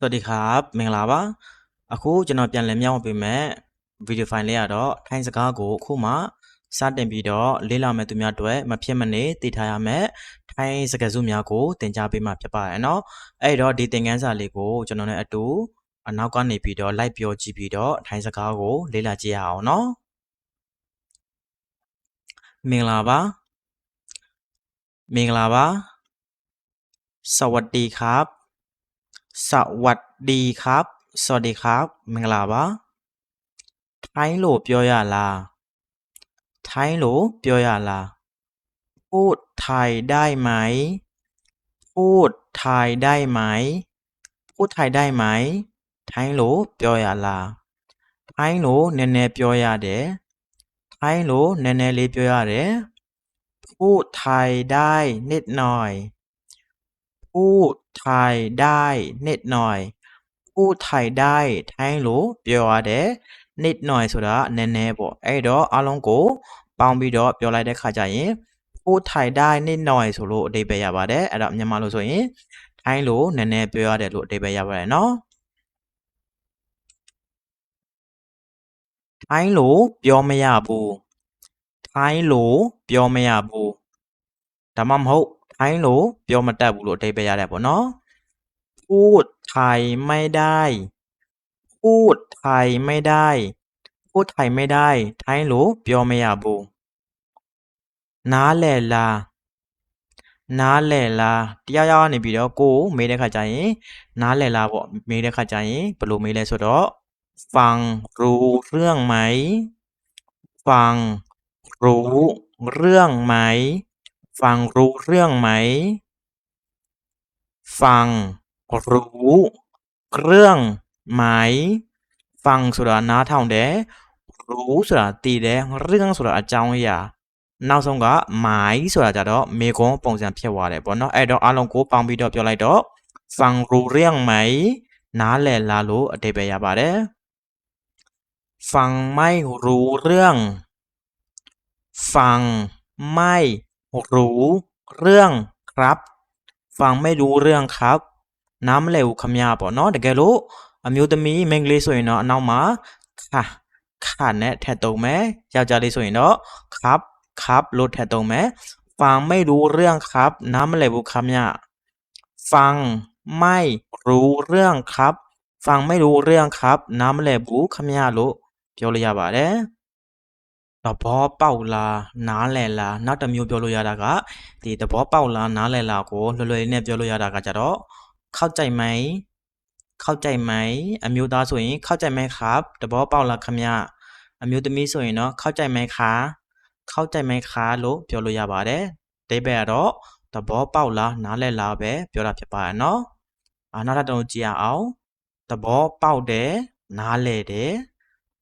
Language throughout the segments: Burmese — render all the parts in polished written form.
สวัสดีครับမင်္ဂလာပါအခုကျွန်တော်ပြန်လည်မြောက်ပေးမယ်ဗီဒီယိုဖိုင်လေးကတော့ထိုင်းစကားကိုအခုမှစတင်ပြီးတော့လေ့လာမယ်သူများတွေမဖြစ်မနေသိထားရမယ်ထိုင်းစကားစုများကိုသင်ကြားပေးမှာဖြစ်ပါတယ်เนาะအဲ့တော့ဒီသင်ခန်းစာလေးကိုကျွန်တော်နဲ့အတူအနောက်ကနေပြီးတော့လိုက်ပြောကြည့်ပြီးတော့ထိုင်းစကားကိုလေ့လာကြည့်ရအောင်เนาะမင်္ဂလာပါမင်္ဂလာပါสวัสดีครับสวัสดีครับสวัสดีครับမင်္ဂလာပါထိုင်းလို့ပြောရလားထိုင်းလို့ပြောရလားพูดไทยได้ไหมพูดไทยได้ไหมพูดไทยได้ไหมထိုင်းလို့ပြောရလားထိုင်းလို့နည်းနည်းပြောရတယ်ထိုင်းလို့နည်းနည်းလေးပြောရတယ်พูดไทยได้นิดหน่อยพูดไทยได้นิดหน่อยพูดไทยได้ထိုင်းလို့ပြောရတယ်นิดหน่อยဆိုတာနည်းနည်းပေါ့အဲ့တော့အားလုံးကိုပေါင်းပြီးတော့ပြောလိုက်တဲ့ခါကျရင်พูดไทยได้นิดหน่อยဆိုလို့အဓိပ္ပာယ်ရပါတယ်အဲ့တော့မြန်မာလိုဆိုရင်ထိုင်းလို့နည်းနည်းပြောရတယ်လို့အဓိပ္ပာယ်ရပါတယ်เนาะထိုင်းလို့ပြောမရဘူးထိုင်းလို့ပြောမရဘူးဒါမှမဟုတ်ထိုင်းလို့ပြောမတတ်ဘူးလို့အဓိပ္ပာယ်ရတယ်ပေါ့เนาะพูดไทยไม่ได้พูดไทยไม่ได้พูดไทยไม่ได้ထိုင်းလို့ပြောမရဘူးနားလည်လားနားလည်လားတရားရောက်နေပြီးတော့ကိုမေးတဲ့ခါကျရင်နားလည်လားပေါ့မေးတဲ့ခါကျရင်ဘယ်လိုမေးလဲဆိုတော့ฟังรู้เรื่องไหมฟังรู้เรื่องไหมฟังรู้เรื่องไหมฟังรู้เรื่องไหมฟังဆိုတာနားထောင်တယ်รู้ဆိုတာသိတယ်เรื่องဆိုတာအကြောင်းအရာနောက်ဆုံးကမိုင်းဆိုတာကြတော့မေကွန်းပုံစံဖြစ်သွားတယ်ပေါ့နော်အဲ့တော့အားလုံးကိုပေါင်းပြီးတော့ပြောလိုက်တော့ฟังรู้เรื่องไหมနားလည်လားလို့အဓိပ္ပာယ်ရပါတယ်ฟังไม่รู้เรื่องฟังไม่รู้เรื่องครับฟังไม่รู้เรื่องครับနားမလည်ဘူးခမရပေါ့နော်တကယ်လို့အမျိုးသမီးမိန်းကလေးဆိုရင်တော့အနောက်မှာခနဲ့ထက်သုံးမယ်ယောက်ျားလေးဆိုရင်တော့ครับလို့ထက်သုံးမယ်ฟังไม่รู้เรื่องครับနားမလည်ဘူးခမရฟังไม่รู้เรื่องครับฟังไม่รู้เรื่องครับနားမလည်ဘူးခမရလို့ပြောလို့ရပါတယ်သဘောပေါက်လားနားလည်လားနောက်တစ်မျိုးပြောလို့ရတာကဒီသဘောပေါက်လားနားလည်လားကိုလွယ်လွယ်လေးနဲ့ပြောလို့ရတာကကြတော့เข้าใจไหมเข้าใจไหมအမျိုးသားဆိုရင်เข้าใจไหมครับသဘောပေါက်လားခမရအမျိုးသမီးဆိုရင်တော့เข้าใจไหมคะเข้าใจไหมคะလို့ပြောလို့ရပါတယ်အဓိပ္ပာယ်ကတော့သဘောပေါက်လားနားလည်လားပဲပြောတာဖြစ်ပါတယ်เนาะနောက်တစ်တုံးကြည့်ရအောင်သဘောပေါက်တယ်နားလည်တယ်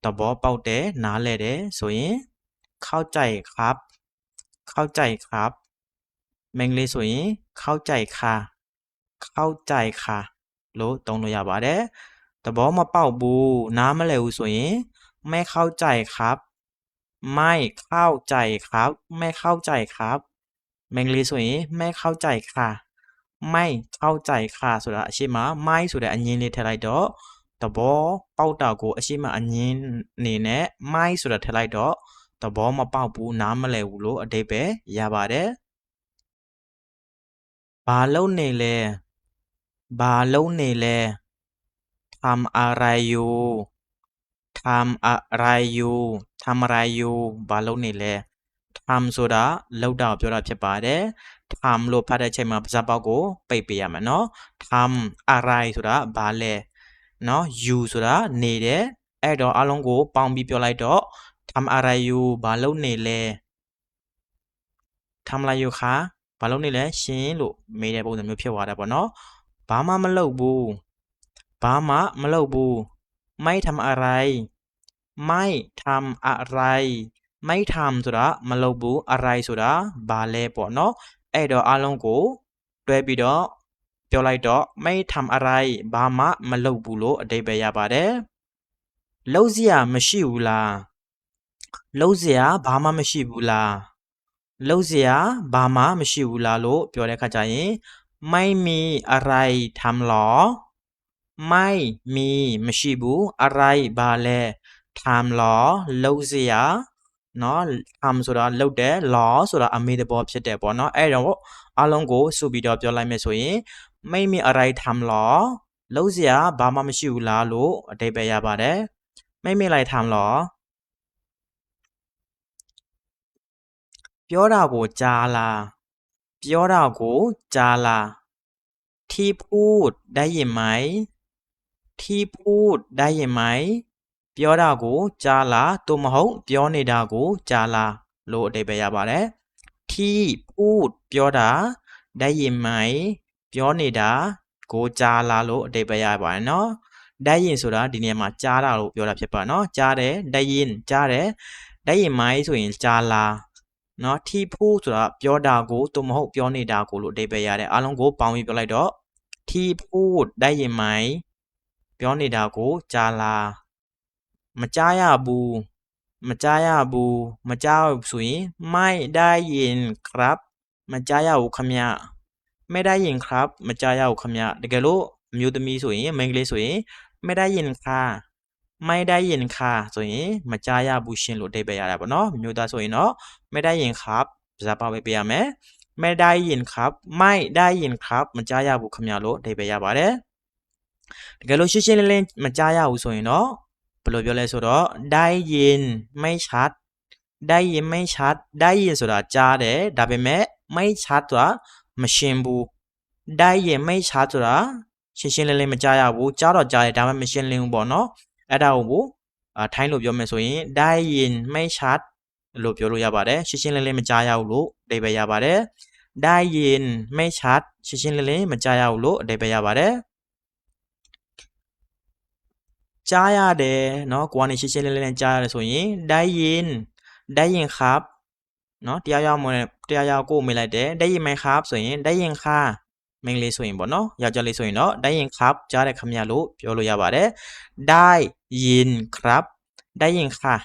သဘောပေါက်တယ်နားလည်တယ်ဆိုရင်เข้าใจครับเข้าใจครับမိန်းကလေးဆိုရင်เข้าใจค่ะเข้าใจค่ะလို့သုံးလို့ရပါတယ်သဘောမပေါက်ဘူးနားမလည်ဘူးဆိုရင်ไม่เข้าใจครับไม่เข้าใจครับไม่เข้าใจครับမိန်းကလေးဆိုရင်ไม่เข้าใจค่ะไม่เข้าใจค่ะဆိုတာအရှိမไม่ဆိုတဲ့အငင်းလေးထည့်လိုက်တော့သဘောပေါက်တာကိုအရှိမအငင်းအနေနဲ့ไม่ဆိုတာထည့်လိုက်တော့သဘောမပေါက်ဘူးနားမလည်ဘူးလို့အဓိပ္ပာယ်ရပါတယ်ဘာလုပ်နေလဲဘာလုပ်နေလဲทำอะไรอยู่ทำอะไรอยู่ทำอะไรอยู่ဘာလုပ်နေလဲทำဆိုတာလုပ်တာပြောတာဖြစ်ပါတယ်ทำလို့ဖတ်တဲ့အချိန်မှာပါးစပ်ပေါက်ကိုပိတ်ပေးရမယ်เนาะทำอะไรဆိုတာဘာလဲเนาะ you ဆိုတာနေတယ်အဲ့တော့အလုံးကိုပေါင်းပြီးပြောလိုက်တော့ทำอะไรอยู่ဘာလုပ်နေလဲทำอะไรอยู่คะဘာလုပ်နေလဲရှင်လို့မေးတဲ့ပုံစံမျိုးဖြစ်သွားတာပေါ့เนาะဘာမှမလုပ်ဘူးဘာမှမလုပ်ဘူးไม่ทำอะไรไม่ทำอะไรไม่ทำဆိုတာမလုပ်ဘူးอะไรဆိုတာဘာလဲပေါ့เนาะအဲ့တော့အားလုံးကိုတွဲပြီးတော့ပြောလိုက်တော့ไม่ทำอะไรဘာမှမလုပ်ဘူးလို့အဓိပ္ပာယ်ရပါတယ်လုပ်စရာမရှိဘူးလားလုပ်စရာဘာမှမရှိဘူးလားလုပ်စရာဘာမှမရှိဘူးလားလို့ပြောတဲ့အခါကျရင်ไม่มีอะไรทำหรอ ไม่มีမရှိဘူးอะไรဘာလဲทำหรอလုပ်เสียเนาะทำဆိုတာလုပ်တယ်หรอဆိုတာအမေတဘောဖြစ်တယ်ပေါ့เนาะအဲ့တော့အားလုံးကိုစုပြီးတော့ပြောလိုက်မယ်ဆိုရင်ไม่มีอะไรทำหรอလုပ်เสียဘာမှမရှိဘူးလားလို့အဓိပ္ပာယ်ရပါတယ်ไม่มีอะไรทำหรอပြောတာကိုကြားလားပြောတာကိုကြားလားที่พูดได้ยินไหมที่พูดได้ยินไหมပြောတာကိုကြားလားသို့မဟုတ်ပြောနေတာကိုကြားလားလို့အဓိပ္ပာယ်ရပါတယ်ที่พูดပြောတာได้ยินไหมပြောနေတာကိုကြားလားလို့အဓိပ္ပာယ်ရပါတယ်เนาะได้ยินဆိုတာဒီနေရာမှာကြားတာလို့ပြောတာဖြစ်ပါเนาะကြားတယ်ได้ยินကြားတယ်ได้ยินไหมဆိုရင်ကြားလားเนาะที่พูดဆိုတာပြောတာကိုသို့မဟုတ်ပြောနေတာကိုလို့အဓိပ္ပာယ်ရတယ်အားလုံးကိုပေါင်းပြီးပြောလိုက်တော့ที่พูดได้ยินไหมပြောနေတာကိုကြားလားမကြားရဘူးမကြားရဘူးမကြားဘူးဆိုရင်ไม่ได้ยินครับမကြားရဘူးခမရไม่ได้ยินครับမကြားရဘူးခမရတကယ်လို့အမျိုးသမီးဆိုရင်မိန်းကလေးဆိုရင်ไม่ได้ยินค่ะไม่ได้ยินค่ะဆိုရင်မကြားရဘူးရှင်လို့အဓိပ္ပာယ်ရတာပေါ့နော်မျိုးသားဆိုရင်တော့ไม่ได้ยินครับภาษาပါပဲပြရမယ်ไม่ได้ยินครับไม่ได้ยินครับမကြားရဘူးခမရလို့အဓိပ္ပာယ်ရပါတယ်တကယ်လို့ရှင်းရှင်းလင်းလင်းမကြားရဘူးဆိုရင်တော့ဘယ်လိုပြောလဲဆိုတော့ได้ยินไม่ชัดได้ยินไม่ชัดได้ยินဆိုတာကြားတယ်ဒါပေမဲ့ไม่ชัดဆိုတာမရှင်းဘူးได้ยินไม่ชัดဆိုတာရှင်းရှင်းလင်းလင်းမကြားရဘူးကြားတော့ကြားတယ်ဒါပေမဲ့မရှင်းလင်းဘူးပေါ့နော်အဲ့ဒါကိုထိုင်းလို့ပြောမယ်ဆိုရင်ได้ยินไม่ชัดလို့ပြောလို့ရပါတယ်ရှင်းရှင်းလင်းလင်းမကြားရဘူးလို့အဓိပ္ပာယ်ရပါတယ်ได้ยินไม่ชัดရှင်းရှင်းလင်းလင်းမကြားရဘူးလို့အဓိပ္ပာယ်ရပါတယ်ကြားရတယ်เนาะကိုကနေရှင်းရှင်းလင်းလင်းကြားရတယ်ဆိုရင်ได้ยินได้ยินครับเนาะတရားရောက်ကိုမေးလိုက်တယ်ได้ยินไหมครับဆိုရင်ได้ยินค่ะမိန်းကလေးဆိုရင်ပေါ့เนาะယောက်ျားလေးဆိုရင်တော့ได้ยินครับကြားတဲ့ခမရလို့ပြောလို့ရပါတယ်ได้ยินครับได้ยินค่ะ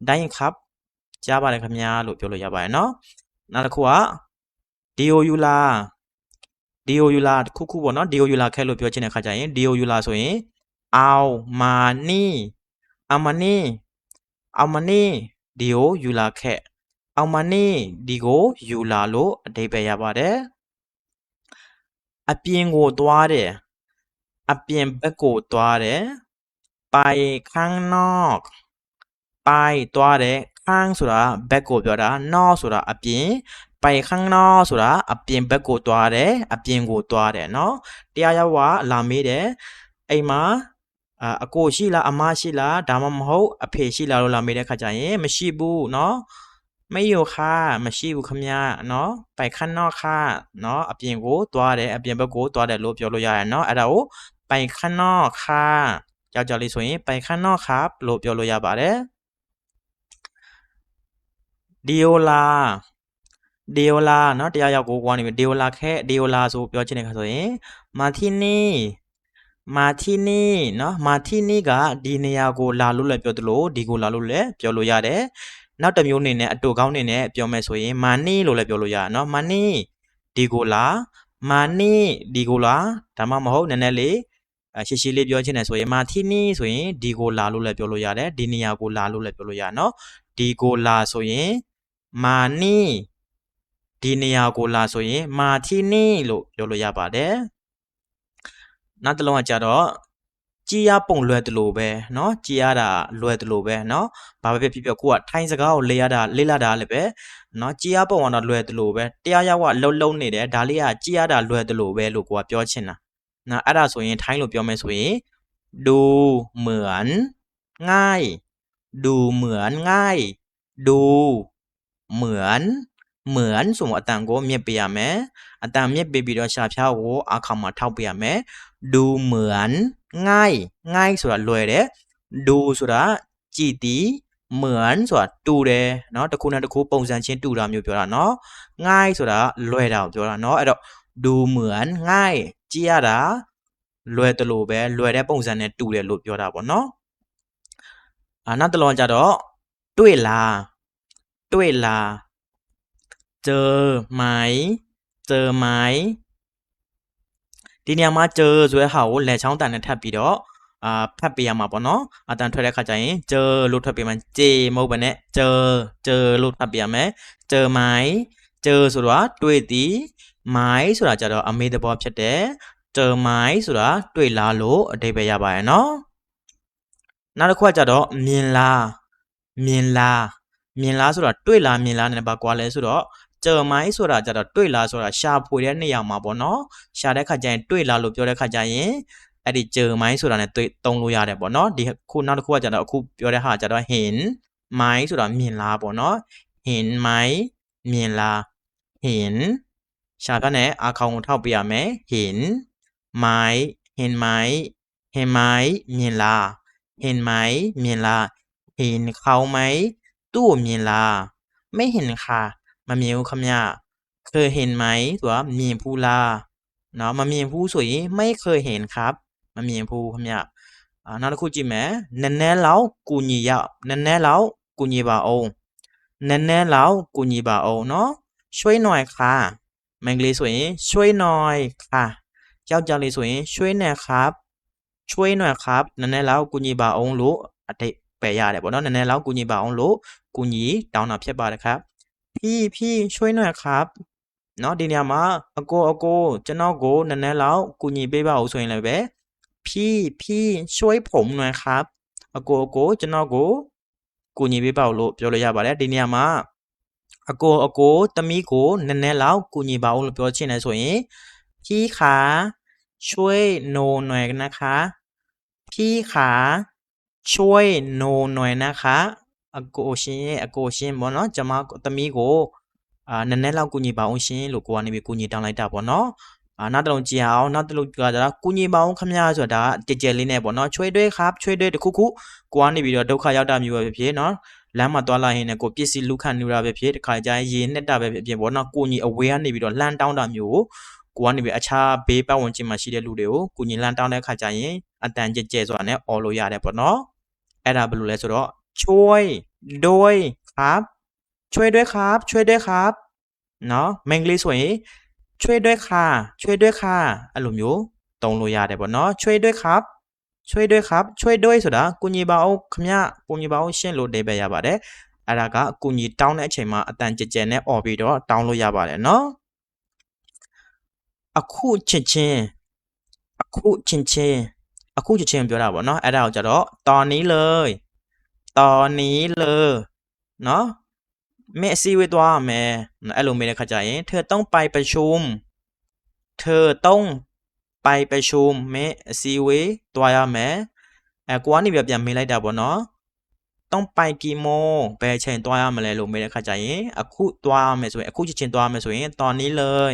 ได้ยินครับကြားပါတယ်ခမရလို့ပြောလို့ရပါတယ်เนาะနောက်တစ်ခုကဒီယိုယူလာခုပေါ့เนาะဒီယိုယူလာခဲလို့ပြောချင်တဲ့ခါကျရင်ဒီယိုယူလာဆိုရင်เอามานี่เอามานี่เอามานี่ဒီကိုယူလာခဲ့เอามานี่ဒီကိုယူလာလို့အဓိပ္ပာယ်ရပါတယ်အပြင်ကိုသွားတယ်အပြင်ဘက်ကိုသွားတယ်ไปข้างนอกไปသွားတယ်ข้างဆိုတာဘက်ကိုပြောတာนอกဆိုတာအပြင်ไปข้างนอกဆိုတာအပြင်ဘက်ကိုသွားတယ်အပြင်ကိုသွားတယ်เนาะတရားရောက်ကလာမေးတယ်အိမ်မှာအကိုရှိလားအမရှိလားဒါမှမဟုတ်အဖေရှိလားလို့လာမေးတဲ့ခါကျရင်မရှိဘူးเนาะไม่อยู่ค่ะမရှိဘူးခမညာเนาะไปข้างนอกค่ะเนาะအပြင်ကိုသွားတယ်အပြင်ဘက်ကိုသွားတယ်လို့ပြောလို့ရတယ်เนาะအဲ့ဒါကိုไปข้างนอกค่ะယောက်ျားလေးဆိုရင်ไปข้างนอกครับလို့ပြောလို့ရပါတယ်ဒီယိုလာเนาะတရားရောက်ကိုကွာနေပြီဒီယိုလာခဲဒီယိုလာဆိုပြောချင်တဲ့ခါဆိုရင်มาที่นี่เนาะมาที่นี่ကဒီနေရာကိုလာလို့လည်းပြောသလိုဒီကိုလာလို့လည်းပြောလို့ရတယ်နောက်တစ်မျိုးအနေနဲ့အတူကောင်းနေနဲ့ပြောမယ်ဆိုရင်မာနီလို့လည်းပြောလို့ရတယ်เนาะမာနီဒီကိုလာမာနီဒီကိုလာဒါမှမဟုတ်နည်းနည်းလေးရှေ့လေးပြောချင်တယ်ဆိုရင်မာที่นี่ဆိုရင်ဒီကိုလာလို့လည်းပြောလို့ရတယ်ဒီနေရာကိုလာလို့လည်းပြောလို့ရเนาะဒီကိုလာဆိုရင်မာနီဒီနေရာကိုလာဆိုရင်မာที่นี่လို့ပြောလို့ရပါတယ်နောက်တစ်လုံးကကြတော့ကြည်ရပုံလွယ်တယ်လို့ပဲเนาะကြည်ရတာလွယ်တယ်လို့ပဲเนาะဘာပဲဖြစ်ကိုကထိုင်းစကားကိုလေ့လာတာလည်းပဲเนาะကြည်ရပုံကတော့လွယ်တယ်လို့ပဲတရားရောက်ကလုံးနေတယ်ဒါလေးကကြည်ရတာလွယ်တယ်လို့ပဲလို့ကိုကပြောချင်တာနော်အဲ့ဒါဆိုရင်ထိုင်းလို့ပြောမယ်ဆိုရင်ดูเหมือนง่ายดูเหมือนง่ายดูเหมือนဆိုမှအတန်ကိုမြင့်ပေးရမယ်အတန်မြင့်ပေးပြီးတော့ရှာဖြားကိုအခါမှာထောက်ပေးရမယ်ดูเหมือนง่ายဆိုတာလွယ်တယ်ดูဆိုတာကြည်တီเหมือนဆိုတာတူတယ်เนาะတစ်ခုနဲ့တစ်ခုပုံစံချင်းတူတာမျိုးပြောတာเนาะง่ายဆိုတာလွယ်တာကိုပြောတာเนาะအဲ့တော့ดูเหมือนง่ายကြည်ရတာလွယ်တယ်လို့ပဲလွယ်တဲ့ပုံစံနဲ့တူတယ်လို့ပြောတာပေါ့เนาะနောက်တစ်လုံးကြတော့တွေ့လားเจอไหม ဒီနေရာမှာเจอဆိုတဲ့ဟာကိုလက်ချောင်းတန်နဲ့ထပ်ပြီးတော့ဖတ်ပေးရမှာပေါ့နော်အတန်ထွက်တဲ့ခါကျရင်เจอလို့ထွက်ပေးမှเจမဟုတ်ဘဲနဲ့เจอလို့ထပ်ပေးရမယ်เจอไหมเจอဆိုတာတွေ့သည်ไหมဆိုတာကြတော့အမေသဘောဖြစ်တယ်เจอไหมဆိုတာတွေ့လားလို့အဓိပ္ပာယ်ရပါရဲ့နော်နောက်တစ်ခုကကြတော့မြင်လားဆိုတာတွေ့လားမြင်လားနဲ့ပါကွာလဲဆိုတော့เจอไหมဆိုတာကြတော့တွေ့လားဆိုတာရှာဖွေတဲ့နေရာမှာပေါ့နော်ရှာတဲ့ခါကျရင်တွေ့လားလို့ပြောတဲ့ခါကျရင်အဲ့ဒီเจอไหมဆိုတာနဲ့တွေ့သုံးလို့ရတယ်ပေါ့နော်ဒီခုနောက်တစ်ခုကကြတော့အခုပြောတဲ့ဟာကြတော့เห็นไหมဆိုတာမြင်လားပေါ့နော်เห็นไหมမြင်လားเห็นရှာဖတ်နဲ့အခေါင်ကိုထောက်ပြရမယ်เห็นไหมเห็นไหมမြင်လားเห็นไหมမြင်လားเห็นเขาไหมตู้မြင်လားไม่เห็นค่ะမမြင်ဘူးခမเคยเห็นไหมဆိုတာမြင်ဘူးလားเนาะမမြင်ဘူးဆိုရင်ไม่เคยเห็นครับမမြင်ဘူးခမနောက်တစ်ခုကြည့်မယ်နည်းနည်းလောက်ကူညီရနည်းနည်းလောက်ကူညီပါအောင်နည်းနည်းလောက်ကူညီပါအောင်เนาะช่วยหน่อยค่ะမင်္ဂလိဆိုရင်ช่วยหน่อยค่ะယောက်ျားလေးဆိုရင်ช่วยหน่อยครับช่วยหน่อยครับနည်းနည်းလောက်ကူညီပါအောင်လို့အတိတ်ပဲရတယ်ပေါ့เนาะနည်းနည်းလောက်ကူညီပါအောင်လို့ကူညီတောင်းတာဖြစ်ပါတယ်ครับพี่ช่วยหน่อยครับเนาะဒီနေရာမှာအကိုကျွန်တော်ကိုနည်းနည်းလောက်ကူညီပေးပါဦးဆိုရင်လည်းပဲพี่ช่วยผมหน่อยครับအကိုကျွန်တော်ကိုကူညီပေးပါဦးလို့ပြောလို့ရပါတယ်ဒီနေရာမှာအကိုသမီးကိုနည်းနည်းလောက်ကူညီပါဦးလို့ပြောချင်တယ်ဆိုရင်พี่ขาช่วยโนหน่อยนะคะพี่ขาช่วยโนหน่อยนะคะအကိုရှင်ပေါ့နော်ကျွန်မသမီးကိုနည်းနည်းလောက်ကူညီပါအောင်ရှင်လို့ကိုကနေပြီးကူညီတောင်းလိုက်တာပေါ့နော်နောက်တစ်လုံးကြည့်အောင်နောက်တစ်လုံးကကြတာကူညီပါအောင်ခမရဆိုတာကြဲကြဲလေးနဲ့ပေါ့နော်ချွေးတွေครับချွေးတွေတခုကိုကနေပြီးတော့ဒုက္ခရောက်တာမျိုးပဲဖြစ်နော်လမ်းမှာသွားလာရင်လည်းကိုပစ္စည်းလူခန့်နေတာပဲဖြစ်တခါကျရင်ရေနဲ့တာပဲဖြစ်ပေါ့နော်ကိုညီအဝေးကနေပြီးတော့လှမ်းတောင်းတာမျိုးကိုကနေပြီးအခြားဘေးပတ်ဝန်းကျင်မှာရှိတဲ့လူတွေကိုကိုညီလှမ်းတောင်းတဲ့ခါကျရင်အတန်ကြဲကြဲဆိုတာနဲ့အော်လို့ရတယ်ပေါ့နော်အဲ့ဒါဘယ်လိုလဲဆိုတော့ช่วยด้วยครับช่วยด้วยครับเนาะမင်္ဂလိဆိုရင်ช่วยด้วยค่ะအဲ့လိုမျိုးသုံးလို့ရတယ်ပေါ့နော်ช่วยด้วยครับช่วยด้วยဆိုတာကူညီပါအောင်ခမကူညီပါအောင်ရှင်းလို့ဒေးပဲရပါတယ်အဲ့ဒါကကူညီတောင်းတဲ့အချိန်မှာအတန်ကြဲကြဲနဲ့អော်ပြီးတော့တောင်းလို့ရပါတယ်เนาะအခုချင်းချင်းပြောတာပေါ့เนาะအဲ့ဒါကိုကြတော့ตอนนี้เลยเนาะမင်းအစည်းအဝေးသွားရမယ်အဲ့လိုမေးတဲ့ခါကျရင်เธอต้องไปประชุมမင်းအစည်းအဝေးသွားရမယ်ကိုကနေပြန်မေးလိုက်တာပေါ့နော်ต้องไปกี่โมงဘယ်အချိန်သွားရမလဲလို့မေးတဲ့ခါကျရင်အခုသွားရမယ်ဆိုရင်အခုချက်ချင်းသွားရမယ်ဆိုရင်ตอนนี้เลย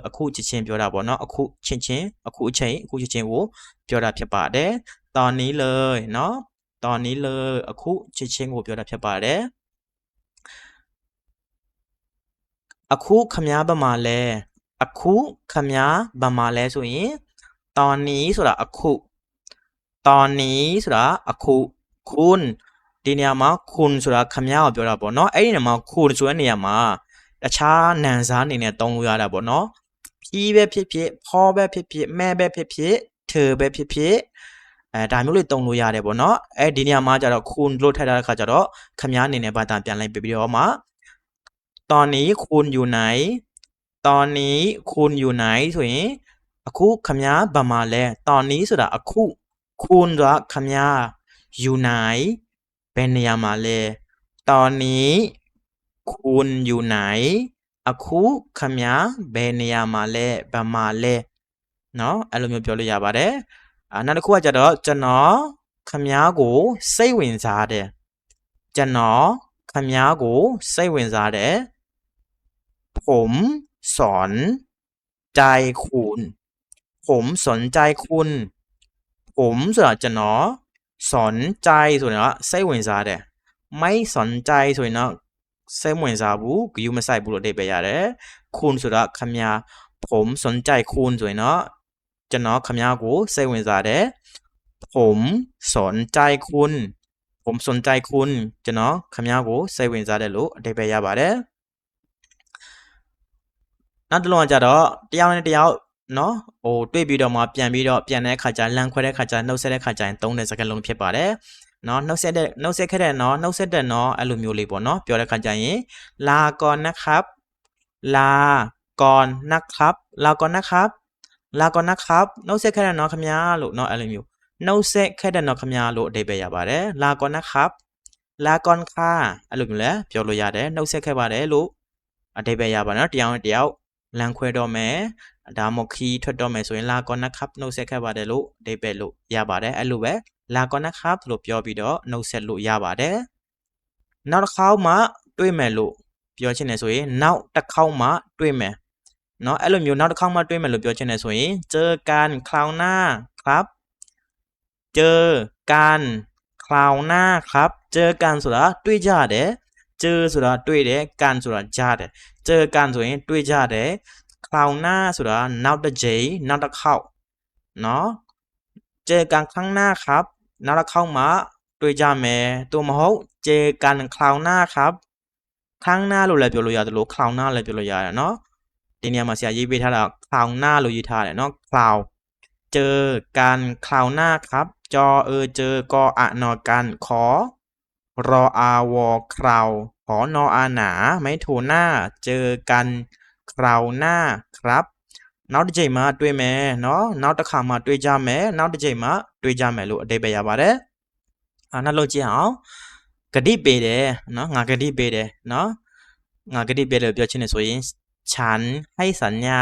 အခုချက်ချင်းပြောတာပေါ့နော်အခုချင်းအခုအချိန်အခုချက်ချင်းကိုပြောတာဖြစ်ပါတယ်ตอนนี้เลยเนาะตอนนี้เลยအခုချက်ချင်းကိုပြောတာဖြစ်ပါတယ်အခုခမည်းဗမာလဲဆိုရင်ตอนนี้ဆိုတာအခုคุณဒီနေရာမှာคุณဆိုတာခမည်းကိုပြောတာပေါ့เนาะအဲ့ဒီနေရာမှာคุณဆိုတဲ့နေရာမှာတခြားနံစားအနေနဲ့သုံးလို့ရတာပေါ့เนาะพี่ပဲဖြစ်ဖြစ်ဖောပဲဖြစ်ဖြစ်မဲပဲဖြစ်ဖြစ်เธอပဲဖြစ်ဖြစ်ဒါမျိုးလေးသုံးလို့ရတယ်ပေါ့เนาะဒီနေရာမှာကျတော့คุณလို့ထည့်ထားတဲ့ခါကျတော့ခမည်းအနေနဲ့ဘာသာပြန်လိုက်ပြီးတော့မှตอนนี้คุณอยู่ไหนဆိုရင်အခုခမည်းဘာမှလဲตอนนี้ဆိုတာအခုคุณဆိုတာခမည်းอยู่ไหนဘယ်နေရာမှာလဲตอนนี้คุณอยู่ไหนအခုခမည်းဘယ်နေရာမှာလဲဘာမှလဲเนาะအဲ့လိုမျိုးပြောလို့ရပါတယ်နောက်တစ်ခုကကြတော့ကျွန်တော်ခမည်းကိုစိတ်ဝင်စားတယ်ผมสนใจคุณผมဆိုတာကျွန်တော်สนใจဆိုရင်တော့စိတ်ဝင်စားတယ်ไม่สนใจဆိုရင်တော့စိတ်ဝင်စားဘူးဂရုမစိုက်ဘူးလို့အဓိပ္ပာယ်ရတယ်คุณဆိုတာခမည်းผมสนใจคุณဆိုရင်တော့ကျွန်တော်ခမည်းကိုစိတ်ဝင်စားတယ်ผมสนใจคุณကျွန်တော်ခမည်းကိုစိတ်ဝင်စားတယ်လို့အဓိပ္ပာယ်ရပါတယ်နောက်တစ်လုံးကကြတော့တယောက်နဲ့တယောက် နော်ဟိုတွေ့ပြီးတော့မှပြန်တဲ့ခါကျလမ်းခွဲတဲ့ခါကျနှုတ်ဆက်တဲ့ခါကျရင်သုံးတဲ့စကားလုံးဖြစ်ပါတယ်နော်နှုတ်ဆက်ခဲ့တဲ့နော်နှုတ်ဆက်တဲ့နော်အဲ့လိုမျိုးလေးပေါ့နော်ပြောတဲ့ခါကျရင်လာก่อนนะครับลาก่อนนะครับลาก่อนนะครับลาก่อนนะครับနှုတ်ဆက်ခဲ့တဲ့နော်ခင်ဗျာလို့နော်အဲ့လိုမျိုးနှုတ်ဆက်ခဲ့တဲ့နော်ခင်ဗျာလို့အဓိပ္ပာယ်ရပါတယ်ลาก่อนนะครับลาก่อนค่ะအဲ့လိုမျိုးလဲပြောလို့ရတယ်နှုတ်ဆက်ခဲ့ပါတယ်လို့အဓိပ္ပာယ်ရပါနော်တရားဝင်တရားလမ်းခွဲတော့မယ်ဒါမှမဟုတ်ခီးထွက်တော့မယ်ဆိုရင်လာก่อนนะครับနှုတ်ဆက်ခဲ့ပါတယ်လို့အဓိပ္ပာယ်လို့ရပါတယ်အဲ့လိုပဲလာก่อนนะครับလို့ပြောပြီးတော့နှုတ်ဆက်လို့ရပါတယ်နောက်တစ်ခေါက်မှတွေ့မယ်လို့ပြောချင်တယ်ဆိုရင်နောက်တစ်ခေါက်မှတွေ့မယ်เนาะအဲ့လိုမျိုးနောက်တစ်ခေါက်မှတွေ့မယ်လို့ပြောချင်တယ်ဆိုရင်เจอกันคราวหน้าครับเจอกันคราวหน้าครับเจอกันဆိုတာတွေ့ကြတယ်เจอဆိုတာတွေ့တယ်กันဆိုတာကြားတယ်เจอกันဆိုရင်တွေ့ကြတယ်คราวหน้าဆိုတာနောက်တစ်ကြိမ်နောက်တစ်ခေါက်เนาะเจอกันครั้งหน้าครับနောက်တစ်ခေါက်မှတွေ့ကြမယ်သို့မဟုတ်เจอกันคราวหน้าครับครั้งหน้าလို့လည်းပြောလို့ရတယ်လို့คราวหน้าလည်းပြောလို့ရတယ်เนาะဒီနေရာမှာဆရာရေးပေးထားတာคราวหน้าလို့ရေးထားတယ်เนาะคราวเจอกันคราวหน้าครับจอเจอกออะนอกันขอรออาวอคราวขอนออาหนาไม่โทหน้าเจอกันคราวหน้าครับနောက်တစ်ချိန်မှာတွေ့မယ်เนาะနောက်တစ်ခါမှတွေ့ကြမယ်နောက်တစ်ချိန်မှာတွေ့ကြမယ်လို့အဓိပ္ပာယ်ရပါတယ်နှလုံးကြည့်အောင်ဂတိပေးတယ်เนาะငါဂတိပေးတယ်เนาะငါဂတိပေးတယ်ပြောချင်တယ်ဆိုရင်ฉันให้สัญญา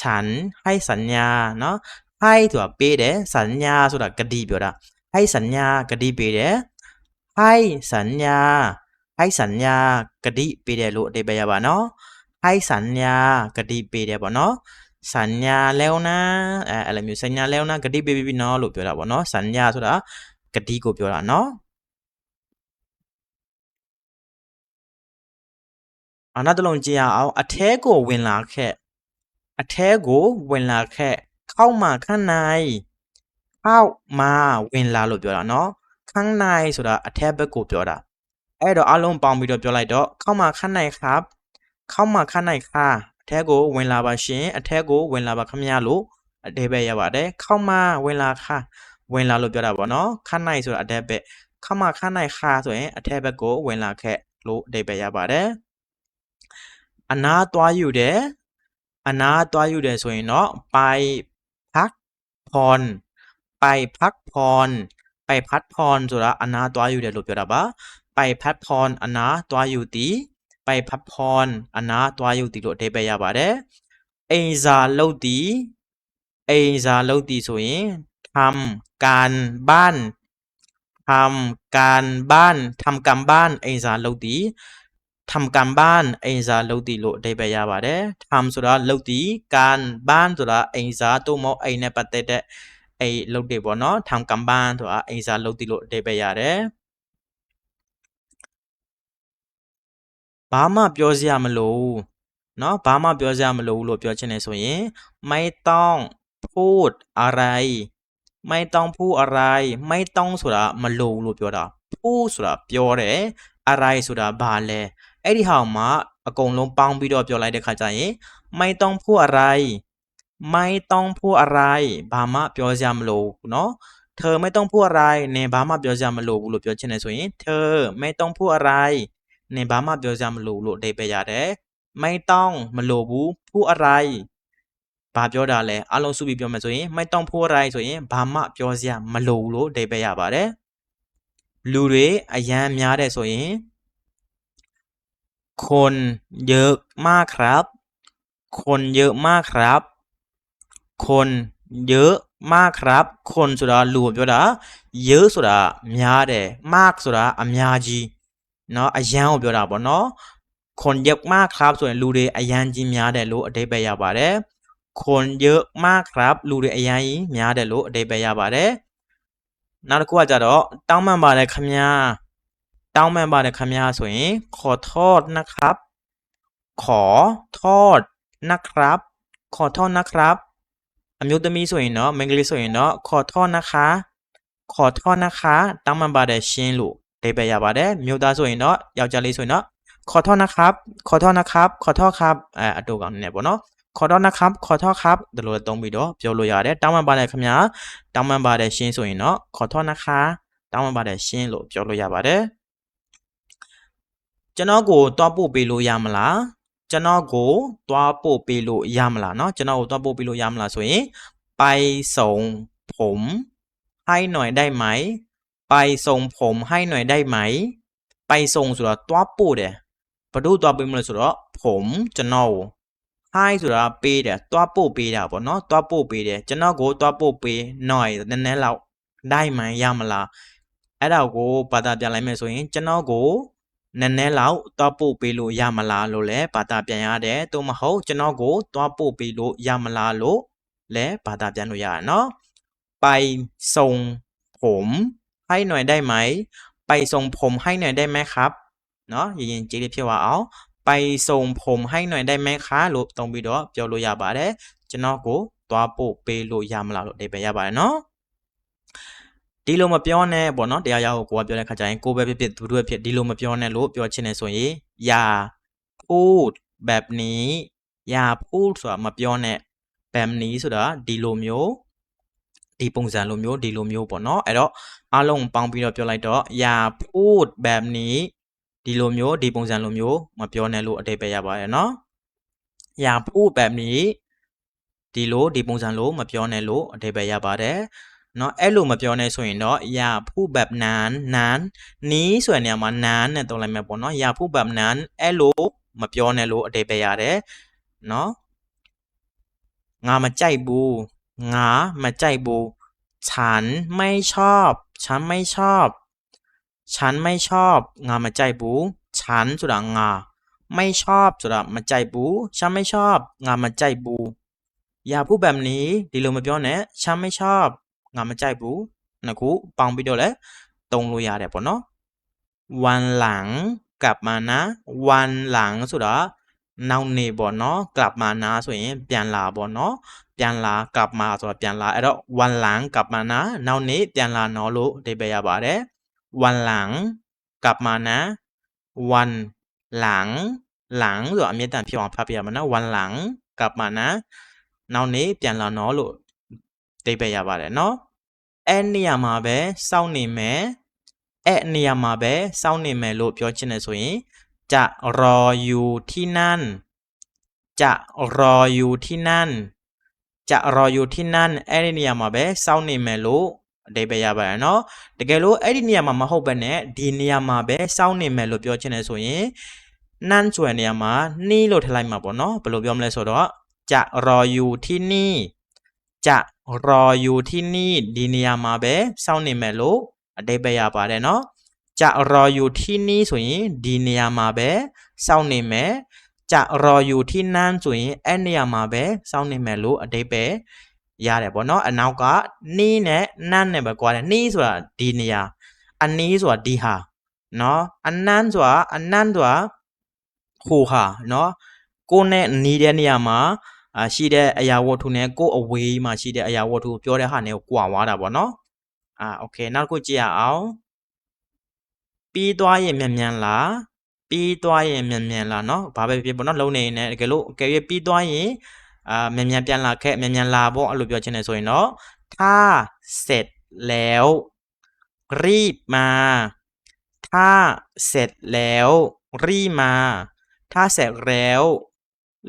ฉันให้สัญญาเนาะให้ဆိုတာပေးတယ်สัญญาဆိုတာဂတိပြောတာให้สัญญาဂတိပေးတယ်ให้สัญญาให้สัญญาဂတိပေးတယ်လို့အဓိပ္ပာယ်ရပါเนาะให้สัญญาဂတိပေးတယ်ပေါ့เนาะสัญญาแล้วนะအဲ့လိုမျိုးสัญญาแล้วนะဂတိပေးပြီးเนาะလို့ပြောတာပေါ့เนาะสัญญาဆိုတာဂတိကိုပြောတာเนาะနောက်တစ်လုံးကြည့်ရအောင်အထဲကိုဝင်လာခဲ့အထဲကိုဝင်လာခဲ့เข้ามาข้างในเข้ามาဝင်လာလို့ပြောတာเนาะข้างในဆိုတာအထဲဘက်ကိုပြောတာအဲ့တော့အလုံးပေါင်းပြီးတော့ပြောလိုက်တော့เข้ามาข้างในครับเข้ามาข้างในค่ะအထဲကိုဝင်လာပါရှင်အထဲကိုဝင်လာပါခင်ဗျာလို့အဓိပ္ပာယ်ရပါတယ်เข้ามาဝင်လာค่ะဝင်လာလို့ပြောတာပေါ့เนาะข้างในဆိုတာအထဲဘက်เข้ามาข้างในค่ะဆိုရင်အထဲဘက်ကိုဝင်လာခဲ့လို့အဓိပ္ပာယ်ရပါတယ်အနာသွားယူတယ်အနာသွားယူတယ်ဆိုရင်တော့ไปพักผ่อนไปพักผ่อนไปพักผ่อนဆိုတာအနာသွားယူတယ်လို့ပြောတာပါไปพักผ่อนအနာသွားယူသည်ไปพักผ่อนအနာသွားယူသည်လို့အဓိပ္ပာယ်ရပါတယ်အိမ်စာလုပ်သည်အိမ်စာလုပ်သည်ဆိုရင်ทำการบ้านทำการบ้านทำการบ้านအိမ်စာလုပ်သည်ทำการบ้านအိမ်စာလုပ်သည်လို့အဓိပ္ပာယ်ရပါတယ်ทำဆိုတာလုပ်သည်การบ้านဆိုတာအိမ်စာတို့မဟုတ်အိမ်နဲ့ပတ်သက်တဲ့အိမ်လုပ်တယ်ပေါ့နော်ทำการบ้านဆိုတာအိမ်စာလုပ်သည်လို့အဓိပ္ပာယ်ရတယ်ဘာမှပြောစရာမလိုเนาะဘာမှပြောစရာမလိုဘူးလို့ပြောချင်တယ်ဆိုရင်ไม่ต้องพูดอะไรไม่ต้องพูดอะไรไม่ต้องဆိုတာမလိုဘူးလို့ပြောတာพูดဆိုတာပြောတယ်อะไรဆိုတာဘာလဲအဲ့ဒီဟာမှာအကုန်လုံးပေါင်းပြီးတော့ပြောလိုက်တဲ့ခါကျရင်ไม่ต้องพูดอะไรไม่ต้องพูดอะไรဘာမှပြောစရာမလိုဘူးเนาะเธอไม่ต้องพูดอะไรနင်ဘာမှပြောစရာမလိုဘူးလို့ပြောချင်တယ်ဆိုရင်เธอไม่ต้องพูดอะไรနင်ဘာမှပြောစရာမလိုဘူးလို့အဓိပ္ပာယ်ရတယ်ไม่ต้องမလိုဘူးพูดอะไรဘာပြောတာလဲအလုံးစုပြီးပြောမယ်ဆိုရင်ไม่ต้องพูดอะไรဆိုရင်ဘာမှပြောစရာမလိုဘူးလို့အဓိပ္ပာယ်ရပါတယ်လူတွေအရန်များတဲ့ဆိုရင်คนเยอะมากครับคนเยอะมากครับคนเยอะมากครับคนဆိုတာလူကိုပြောတာเยอะဆိုတာများတယ်มากဆိုတာအများကြီးเนาะအရန်ကိုပြောတာပေါ့เนาะคนเยอะมากครับဆိုရင်လူတွေအရန်ကြီးများတယ်လို့အဓိပ္ပာယ်ရပါတယ်คนเยอะมากครับလူတွေအရန်ကြီးများတယ်လို့အဓိပ္ပာယ်ရပါတယ်နောက်တစ်ခုကကြတော့တောင်းပန်ပါတယ်ခင်ဗျာတောင်းပန်ပါတယ်ခင်ဗျာဆိုရင်ขอโทษนะครับขอโทษนะครับขอโทษนะครับအမျိုးသမီးဆိုရင်တော့မင်္ဂလိဆိုရင်တော့ขอโทษนะคะขอโทษนะคะတောင်းပန်ပါတယ်ရှင်လို့အဓိပ္ပာယ်ရပါတယ်မြို့သားဆိုရင်တော့ယောက်ျားလေးဆိုရင်တော့ขอโทษนะครับขอโทษนะครับขอโทษครับအတူကောင်နေပေါ့နော် ขอโทษนะครับขอโทษครับဒီလိုသုံးပြီးတော့ပြောလို့ရတယ်တောင်းပန်ပါတယ်ခင်ဗျာတောင်းပန်ပါတယ်ရှင်းဆိုရင်တော့ขอโทษนะคะတောင်းပန်ပါတယ်ရှင်းလို့ပြောလို့ရပါတယ်ကျွန်တော်ကိုတွားပို့ပေးလို့ရမလားကျွန်တော်ကိုတွားပို့ပေးလို့ရမလားเนาะကျွန်တော်ကိုတွားပို့ပေးလို့ရမလားဆိုရင်ไปส่งผมให้หน่อยได้ไหมไปส่งผมให้หน่อยได้ไหมไปส่งဆိုတာတွားပို့တယ်ဘာလို့တွားပေးမလဲဆိုတော့ผมကျွန်တော်ให้ဆိုတာပေးတယ်တွားပို့ပေးတာပေါ့เนาะတွားပို့ပေးတယ်ကျွန်တော်ကိုတွားပို့ပေးหน่อยနည်းနည်းလောက်ได้ไหมရမလားအဲ့ဒါကိုဘာသာပြန်လိုက်မယ်ဆိုရင်ကျွန်တော်ကိုနည်းနည်းလောက်တွားပို့ပေးလို့ရမလားလို့လည်းဘာသာပြန်ရတယ်သို့မဟုတ်ကျွန်တော်ကိုတွားပို့ပေးလို့ရမလားလို့လည်းဘာသာပြန်လို့ရတယ်เนาะไปส่งผมให้หน่อยได้ไหมไปส่งผมให้หน่อยได้ไหมครับเนาะရင်ကြည့်လေးဖြစ်သွားအောင်ไปส่งผมให้หน่อยได้ไหมคะလို့သုံးပြီးတော့ပြောလို့ရပါတယ်ကျွန်တော်ကိုတွားပို့ပေးလို့ရမလားလို့အဓိပ္ပာယ်ရပါတယ်เนาะဒီလိုမပြောနဲ့ပေါ့နော်တရားရောက်ကိုကပြောတဲ့ခါကျရင်ကိုပဲဖြစ်ဖြစ်သူတို့ပဲဖြစ်ဒီလိုမပြောနဲ့လို့ပြောချင်တယ်ဆိုရင်อย่าพูดแบบนี้อย่าพูดဆိုတာမပြောနဲ့แบบนี้ဆိုတာဒီလိုမျိုးဒီပုံစံလိုမျိုးဒီလိုမျိုးပေါ့နော်အဲ့တော့အားလုံးပေါင်းပြီးတော့ပြောလိုက်တော့อย่าพูดแบบนี้ဒီလိုမျိုးဒီပုံစံလိုမျိုးမပြောနဲ့လို့အဓိပ္ပာယ်ရပါတယ်เนาะอย่าพูดแบบนี้ဒီလိုဒီပုံစံလိုမပြောနဲ့လို့အဓိပ္ပာယ်ရပါတယ်เนาะအဲ့လိုမပြောနဲ့ဆိုရင်တော့อย่าพูดแบบนั้นนี้ဆိုတဲ့နေရာမှာนั้นနဲ့သုံးလိုက်မယ်ပေါ့เนาะอย่าพูดแบบนั้นအဲ့လိုမပြောနဲ့လို့အဓိပ္ပာယ်ရတယ်เนาะငါမကြိုက်ဘူးငါမကြိုက်ဘူးฉันไม่ชอบฉันไม่ชอบฉันไม่ชอบငါမကြိုက်ဘူးฉันဆိုတာငါไม่ชอบဆိုတာမကြိုက်ဘူးฉันไม่ชอบငါမကြိုက်ဘူးอย่าพูดแบบนี้ဒီလိုမပြောနဲ့ฉันไม่ชอบငါမကြိုက်ဘူးနှစ်ခုပေါင်းပြီးတော့လည်းသုံးလို့ရတယ်ပေါ့နော်วันหลังกลับมานะวันหลังဆိုတာနောက်နေ့ပေါ့နော်กลับมานะဆိုရင်ပြန်လာပေါ့နော်ပြန်လာกลับมาဆိုတာပြန်လာအဲ့တော့วันหลังกลับมานะနောက်နေ့ပြန်လာနော်လို့အဓိပ္ပာယ်ရပါတယ်วันหลังกลับมานะวันหลังหลังဆိုတာအမြဲတမ်းဖြစ်အောင်ဖတ်ပြရမှာနော်วันหลังกลับมานะနောက်နေ့ပြန်လာနော်လို့အဓိပ္ပာယ်ရပါတယ်နော်အဲ့နေရာမှာပဲစောင့်နေမယ်အဲ့နေရာမှာပဲစောင့်နေမယ်လို့ပြောချင်တယ်ဆိုရင်จะรออยู่ที่นั่นจะรออยู่ที่นั่นจะรออยู่ที่นั่นအဲ့ဒီနေရာမှာပဲစောင့်နေမယ်လို့အဓိပ္ပာယ်ရပါတယ်เนาะတကယ်လို့အဲ့ဒီနေရာမှာမဟုတ်ဘဲနဲ့ဒီနေရာမှာပဲစောင့်နေမယ်လို့ပြောချင်တယ်ဆိုရင်นั่นဆိုတဲ့နေရာမှာနီးလို့ထည့်လိုက်မှာပေါ့เนาะဘယ်လိုပြောမလဲဆိုတော့จะรออยู่ที่นี่จะรออยู่ที่นี่ဒီနေရာမှာပဲစောင့်နေမယ်လို့အဓိပ္ပာယ်ရပါတယ်เนาะจะรออยู่ที่นี่ဆိုရင်ဒီနေရာမှာပဲစောင့်နေမယ်จะรออยู่ที่นั่นဆိုရင်အဲ့နေရာမှာပဲစောင့်နေမယ်လို့အဓိပ္ပာယ်ရတယ်ပေါ့เนาะအနောက်ကနီးနဲ့နန်းနဲ့ပဲကွာတယ်နီးဆိုတာဒီနေရာအနီးဆိုတာဒီဟာเนาะအနန်းဆိုတာဟိုဟာเนาะကိုနဲ့နီးတဲ့နေရာမှာရှိတဲ့အရာဝတ္ထုနဲ့ကိုအဝေးမှာရှိတဲ့အရာဝတ္ထုပြောတဲ့ဟာနဲ့ကိုကွာသွားတာပေါ့เนาะโอเคနောက်တစ်ခုကြည့်ရအောင်ပြီးသွားရင်မြန်မြန်လာပြီးသွားရင်မြန်မြန်လာเนาะဘာပဲဖြစ်ပေါ့เนาะလုံးနေနေတကယ်လို့အကယ်၍ပြီးသွားရင်မြန်မြန်ပြန်လာခဲ့မြန်မြန်လာပေါ့အဲ့လိုပြောချင်တယ်ဆိုရင်တော့ถ้าเสร็จแล้วรีบมาถ้าเสร็จแล้วรีบมาถ้าเสร็จแล้ว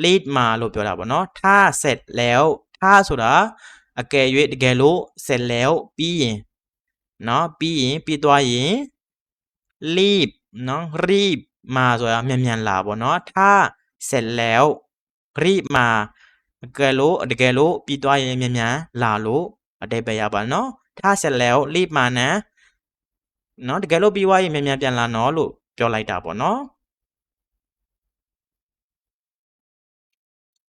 รีบมาလို့ပြောတာပေါ့เนาะถ้าเสร็จแล้วถ้าဆိုတာအကယ်၍တကယ်လို့เสร็จแล้วပြီးရင်เนาะပြီးရင်ပြီးသွားရင်รีบเนาะรีบมาဆိုတာမြန်မြန်လာပေါ့เนาะถ้าเสร็จแล้วรีบมาတကယ်လို့ပြီးသွားရင်မြန်မြန်လာလို့အဓိပ္ပာယ်ရပါเนาะถ้าเสร็จแล้วรีบมานะเนาะတကယ်လို့ပြီးသွားရင်မြန်မြန်ပြန်လာနော်လို့ပြောလိုက်တာပေါ့เนาะ